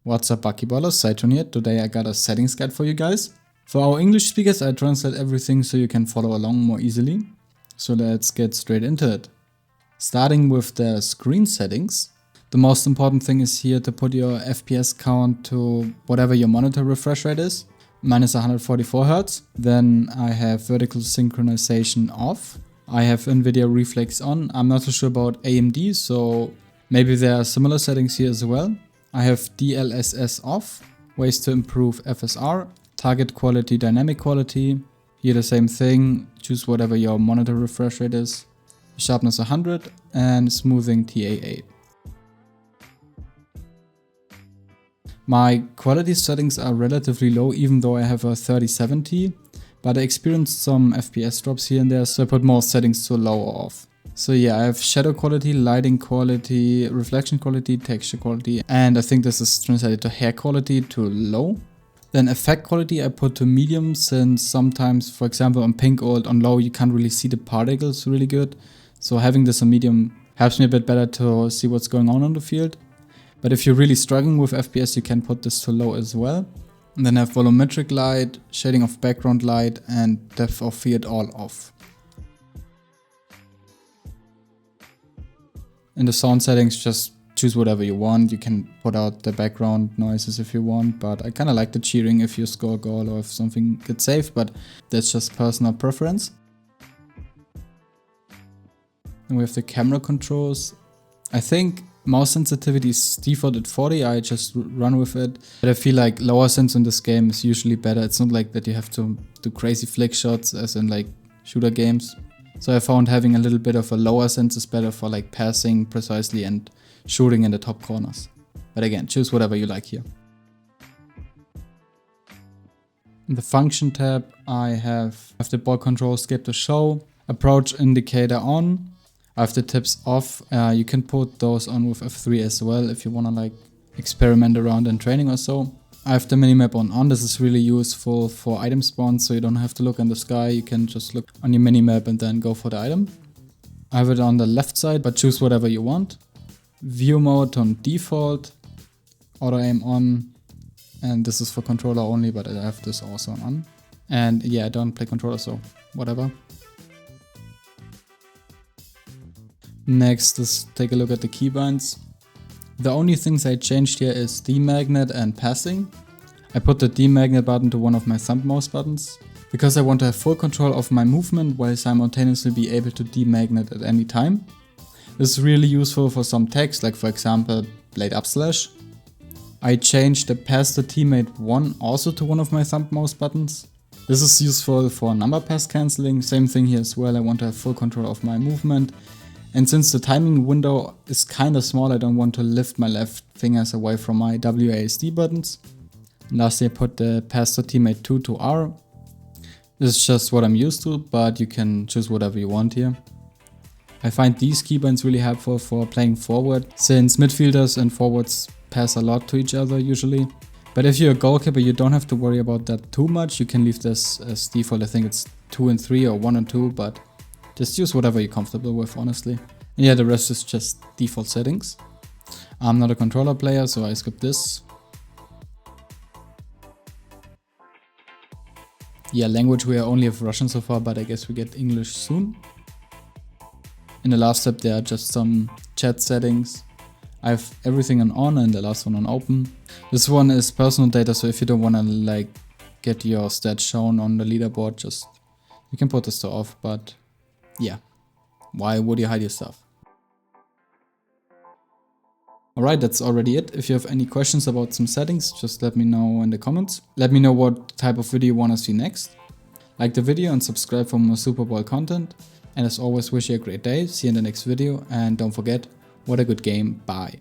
What's up, Buckyballers? Saitun here. Today I got a settings guide for you guys. For our English speakers, I translate everything so you can follow along more easily. So let's get straight into it. Starting with the screen settings. The most important thing is here to put your FPS count to whatever your monitor refresh rate is. Mine is 144 Hz. Then I have vertical synchronization off. I have NVIDIA Reflex on. I'm not too sure about AMD, so maybe there are similar settings here as well. I have DLSS off, ways to improve FSR, target quality, dynamic quality. Here the same thing, choose whatever your monitor refresh rate is. Sharpness 100 and smoothing TAA. My quality settings are relatively low even though I have a 3070, but I experienced some FPS drops here and there, so I put more settings to low or off. So yeah, I have shadow quality, lighting quality, reflection quality, texture quality, and I think this is translated to hair quality to low. Then effect quality I put to medium, since sometimes, for example on pink or on low, you can't really see the particles really good. So having this on medium helps me a bit better to see what's going on the field. But if you're really struggling with FPS, you can put this to low as well. And then I have volumetric light, shading of background light, and depth of field all off. In the sound settings, just choose whatever you want. You can put out the background noises if you want, but I kind of like the cheering if you score a goal or if something gets saved, but that's just personal preference. And we have the camera controls. I think mouse sensitivity is default at 40, I just run with it. But I feel like lower sense in this game is usually better. It's not like that you have to do crazy flick shots as in like shooter games. So I found having a little bit of a lower sense is better for like passing precisely and shooting in the top corners. But again, choose whatever you like here. In the function tab, I have the ball control skip to show, approach indicator on. I have the tips off. You can put those on with F3 as well if you want to like experiment around in training or so. I have the minimap on. This is really useful for item spawns, so you don't have to look in the sky. You can just look on your minimap and then go for the item. I have it on the left side, but choose whatever you want. View mode on default, auto aim on, and this is for controller only, but I have this also on. And yeah, I don't play controller, so whatever. Next, let's take a look at the keybinds. The only things I changed here is demagnet and passing. I put the demagnet button to one of my thumb mouse buttons because I want to have full control of my movement while simultaneously be able to demagnet at any time. This is really useful for some text, like for example blade up slash. I changed the pass to teammate 1 also to one of my thumb mouse buttons. This is useful for number pass cancelling. Same thing here as well, I want to have full control of my movement. And since the timing window is kind of small, I don't want to lift my left fingers away from my WASD buttons. And lastly, I put the pass to teammate 2 to R. This is just what I'm used to, but you can choose whatever you want here. I find these keybinds really helpful for playing forward, since midfielders and forwards pass a lot to each other usually. But if you're a goalkeeper, you don't have to worry about that too much. You can leave this as default. I think it's 2 and 3 or 1 and 2, but just use whatever you're comfortable with, honestly. And yeah, the rest is just default settings. I'm not a controller player, so I skip this. Yeah, language we only have Russian so far, but I guess we get English soon. In the last step, there are just some chat settings. I have everything on and the last one on open. This one is personal data, so if you don't want to like get your stats shown on the leaderboard, just you can put this to off, but yeah, why would you hide your stuff? Alright, that's already it. If you have any questions about some settings, just let me know in the comments. Let me know what type of video you want to see next. Like the video and subscribe for more Superball content. And as always, wish you a great day, see you in the next video, and don't forget, what a good game, bye.